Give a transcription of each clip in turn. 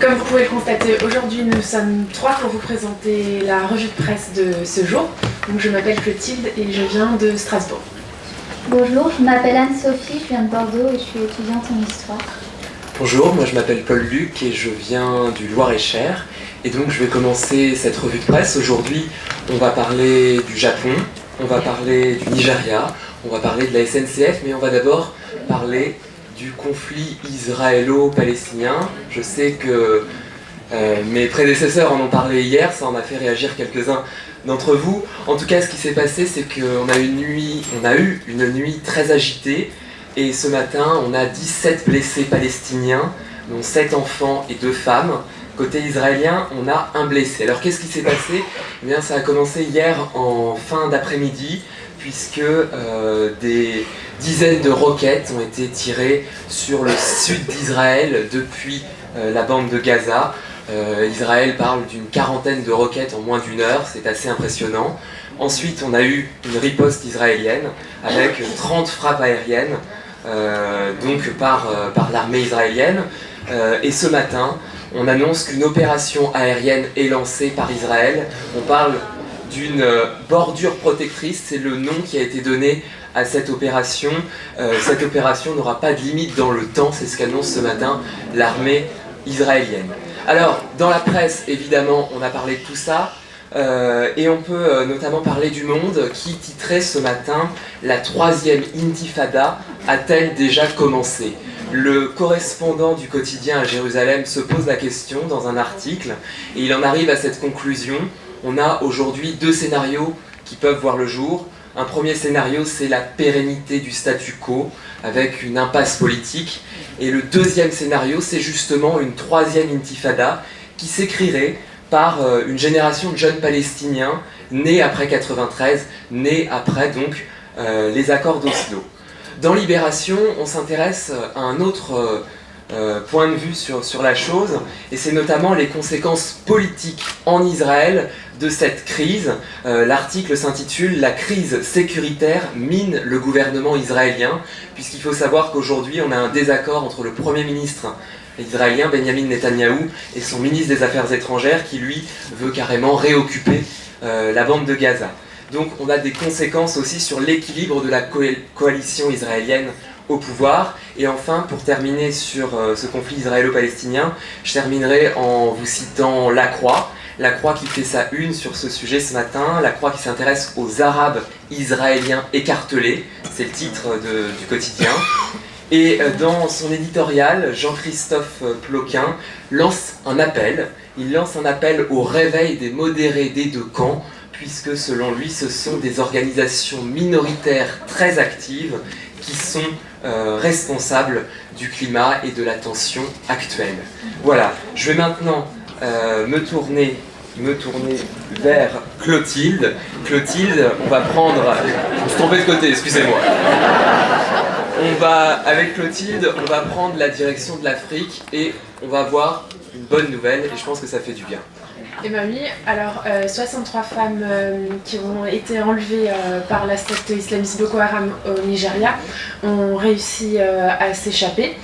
Comme vous pouvez le constater, aujourd'hui nous sommes 3 pour vous présenter la revue de presse de ce jour. Donc, je m'appelle Clotilde et je viens de Strasbourg. Bonjour, je m'appelle Anne-Sophie, je viens de Bordeaux et je suis étudiante en histoire. Bonjour, moi je m'appelle Paul-Luc et je viens du Loir-et-Cher. Et donc je vais commencer cette revue de presse. Aujourd'hui, on va parler du Japon, on va parler du Nigeria, on va parler de la SNCF, mais on va d'abord parler du conflit israélo-palestinien. Je sais que mes prédécesseurs en ont parlé hier, ça en a fait réagir quelques-uns d'entre vous. En tout cas, ce qui s'est passé, c'est qu'on a eu une nuit très agitée, et ce matin, on a 17 blessés palestiniens, dont 7 enfants et 2 femmes. Côté israélien, on a un blessé. Alors qu'est-ce qui s'est passé ? Eh bien, ça a commencé hier en fin d'après-midi, puisque des dizaines de roquettes ont été tirées sur le sud d'Israël depuis la bande de Gaza. Israël parle d'une quarantaine de roquettes en moins d'une heure, c'est assez impressionnant. Ensuite, on a eu une riposte israélienne avec 30 frappes aériennes par l'armée israélienne. Et ce matin, on annonce qu'une opération aérienne est lancée par Israël. On parle d'une bordure protectrice, c'est le nom qui a été donné à cette opération. Cette opération n'aura pas de limite dans le temps, c'est ce qu'annonce ce matin l'armée israélienne. Alors, dans la presse, évidemment, on a parlé de tout ça, et on peut notamment parler du Monde qui titrait ce matin « La 3e intifada a-t-elle déjà commencé ?» Le correspondant du quotidien à Jérusalem se pose la question dans un article, et il en arrive à cette conclusion. On a aujourd'hui 2 scénarios qui peuvent voir le jour. Un premier scénario, c'est la pérennité du statu quo, avec une impasse politique. Et le deuxième scénario, c'est justement une 3e intifada qui s'écrirait par une génération de jeunes Palestiniens nés après 93, nés après donc les accords d'Oslo. Dans Libération, on s'intéresse à un autre point de vue sur la chose, et c'est notamment les conséquences politiques en Israël de cette crise. L'article s'intitule « La crise sécuritaire mine le gouvernement israélien », puisqu'il faut savoir qu'aujourd'hui on a un désaccord entre le Premier ministre israélien Benjamin Netanyahou et son ministre des Affaires étrangères qui lui veut carrément réoccuper la bande de Gaza. Donc on a des conséquences aussi sur l'équilibre de la coalition israélienne au pouvoir. Et enfin, pour terminer sur ce conflit israélo-palestinien, je terminerai en vous citant La Croix. La Croix qui fait sa une sur ce sujet ce matin, La Croix qui s'intéresse aux Arabes israéliens écartelés, c'est le titre du quotidien. Et dans son éditorial, Jean-Christophe Ploquin lance un appel. Il lance un appel au réveil des modérés des 2 camps, puisque selon lui, ce sont des organisations minoritaires très actives qui sont responsables du climat et de la tension actuelle. Voilà, je vais maintenant me tourner vers Clotilde. Clotilde, on va prendre... Je me suis trompé de côté, excusez-moi. Avec Clotilde, on va prendre la direction de l'Afrique et on va voir une bonne nouvelle, et je pense que ça fait du bien. Et ben oui, alors 63 femmes qui ont été enlevées par la secte islamiste Boko Haram au Nigeria ont réussi à s'échapper.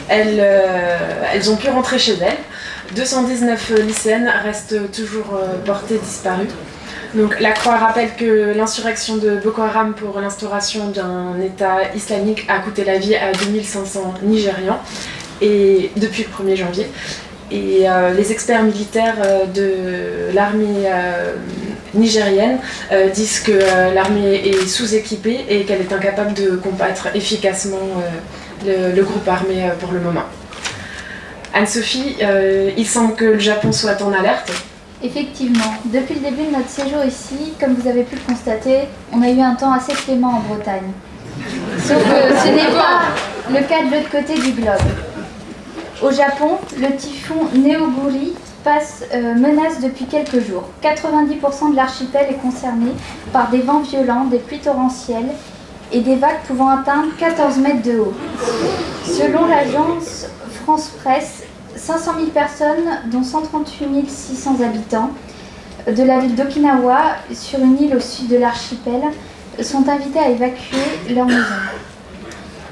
Elles ont pu rentrer chez elles. 219 lycéennes restent toujours portées disparues. Donc, la Croix rappelle que l'insurrection de Boko Haram pour l'instauration d'un État islamique a coûté la vie à 2500 Nigérians et depuis le 1er janvier. Et les experts militaires de l'armée nigérienne disent que l'armée est sous-équipée et qu'elle est incapable de combattre efficacement le groupe armé pour le moment. Anne-Sophie, il semble que le Japon soit en alerte. Effectivement, depuis le début de notre séjour ici, comme vous avez pu le constater, on a eu un temps assez clément en Bretagne. Sauf que ce n'est pas le cas de l'autre côté du globe. Au Japon, le typhon Neoguri menace depuis quelques jours. 90% de l'archipel est concerné par des vents violents, des pluies torrentielles et des vagues pouvant atteindre 14 mètres de haut. Selon l'agence France Presse, 500 000 personnes, dont 138 600 habitants, de la ville d'Okinawa, sur une île au sud de l'archipel, sont invitées à évacuer leur maison.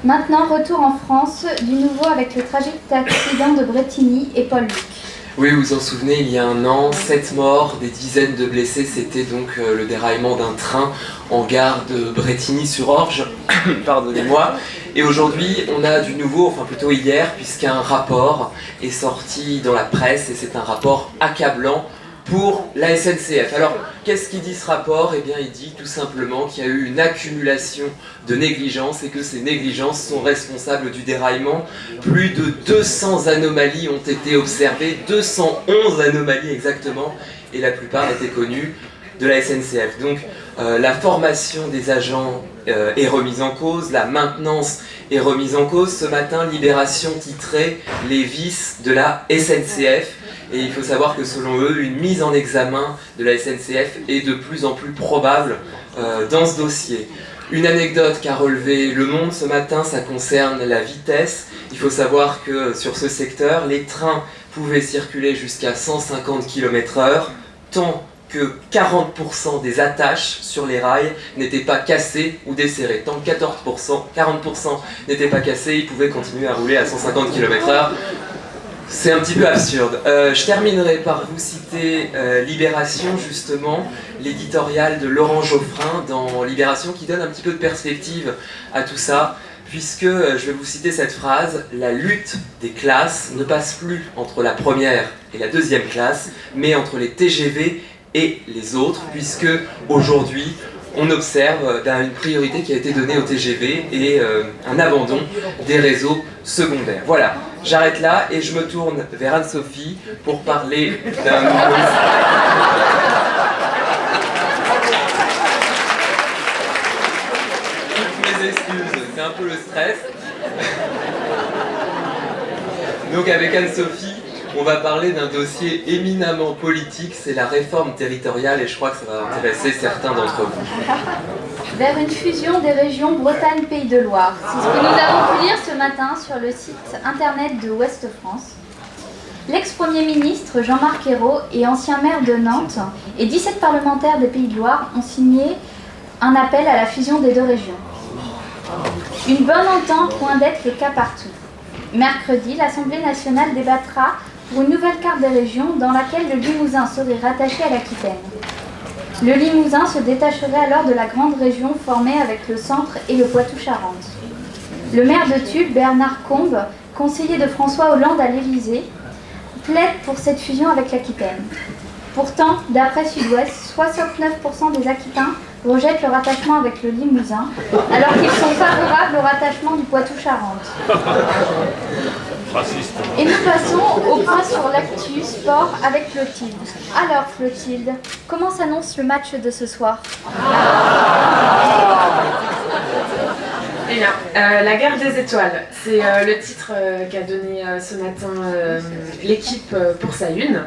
Maintenant, retour en France, du nouveau avec le tragique accident de Brétigny et Paul Luc. Oui, vous vous en souvenez, il y a un an, 7 morts, des dizaines de blessés, c'était donc le déraillement d'un train en gare de Brétigny-sur-Orge, pardonnez-moi. Et aujourd'hui, on a du nouveau, enfin plutôt hier, puisqu'un rapport est sorti dans la presse, et c'est un rapport accablant pour la SNCF. Alors, qu'est-ce qu'il dit ce rapport? Eh bien, il dit tout simplement qu'il y a eu une accumulation de négligences et que ces négligences sont responsables du déraillement. Plus de 200 anomalies ont été observées, 211 anomalies exactement, et la plupart étaient connues de la SNCF. Donc, la formation des agents est remise en cause, la maintenance est remise en cause. Ce matin, Libération titrait « Les vices de la SNCF ». Et il faut savoir que selon eux, une mise en examen de la SNCF est de plus en plus probable dans ce dossier. Une anecdote qu'a relevé Le Monde ce matin, ça concerne la vitesse. Il faut savoir que sur ce secteur, les trains pouvaient circuler jusqu'à 150 km/h, tant que 40% des attaches sur les rails n'étaient pas cassées ou desserrées. Tant que 40% n'étaient pas cassées, ils pouvaient continuer à rouler à 150 km/h. C'est un petit peu absurde. Je terminerai par vous citer Libération, justement, l'éditorial de Laurent Geoffrin dans Libération qui donne un petit peu de perspective à tout ça, puisque, je vais vous citer cette phrase, « La lutte des classes ne passe plus entre la première et la deuxième classe, mais entre les TGV et les autres, puisque aujourd'hui, on observe une priorité qui a été donnée au TGV et un abandon des réseaux secondaires. » Voilà, j'arrête là et je me tourne vers Anne-Sophie pour parler d'un nouveau... Toutes mes excuses, c'est un peu le stress. Donc avec Anne-Sophie, on va parler d'un dossier éminemment politique, c'est la réforme territoriale et je crois que ça va intéresser certains d'entre vous. Vers une fusion des régions Bretagne-Pays de Loire. C'est ce que nous avons pu lire ce matin sur le site internet de Ouest France. L'ex-premier ministre Jean-Marc Ayrault et ancien maire de Nantes et 17 parlementaires des Pays de Loire ont signé un appel à la fusion des deux régions. Une bonne entente loin d'être le cas partout. Mercredi, l'Assemblée nationale débattra pour une nouvelle carte des régions dans laquelle le Limousin serait rattaché à l'Aquitaine. Le Limousin se détacherait alors de la grande région formée avec le centre et le Poitou-Charentes. Le maire de Tulle, Bernard Combes, conseiller de François Hollande à l'Élysée, plaide pour cette fusion avec l'Aquitaine. Pourtant, d'après Sud-Ouest, 69% des Aquitains rejettent le rattachement avec le Limousin, alors qu'ils sont favorables au rattachement du Poitou-Charentes. Et nous passons au point sur l'actu sport avec Clotilde. Alors Clotilde, comment s'annonce le match de ce soir? Eh bien, la guerre des étoiles, c'est le titre qu'a donné ce matin l'équipe pour sa une.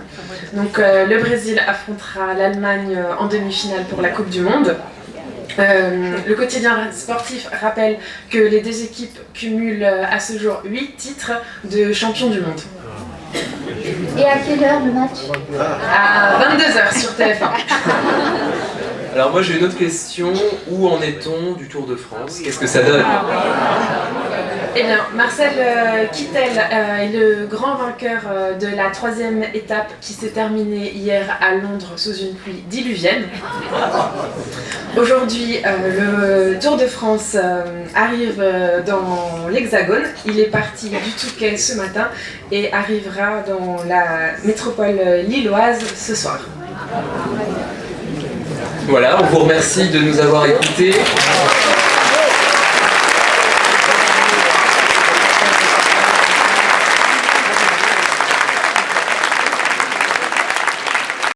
Donc le Brésil affrontera l'Allemagne en demi-finale pour la Coupe du Monde. Le quotidien sportif rappelle que les deux équipes cumulent à ce jour 8 titres de champion du monde. Et à quelle heure le match? À 22h sur TF1. Alors moi j'ai une autre question, où en est-on du Tour de France? Qu'est-ce que ça donne? Eh bien, Marcel Kittel est le grand vainqueur de la 3e étape qui s'est terminée hier à Londres sous une pluie diluvienne. Aujourd'hui, le Tour de France arrive dans l'Hexagone. Il est parti du Touquet ce matin et arrivera dans la métropole lilloise ce soir. Voilà, on vous remercie de nous avoir écoutés.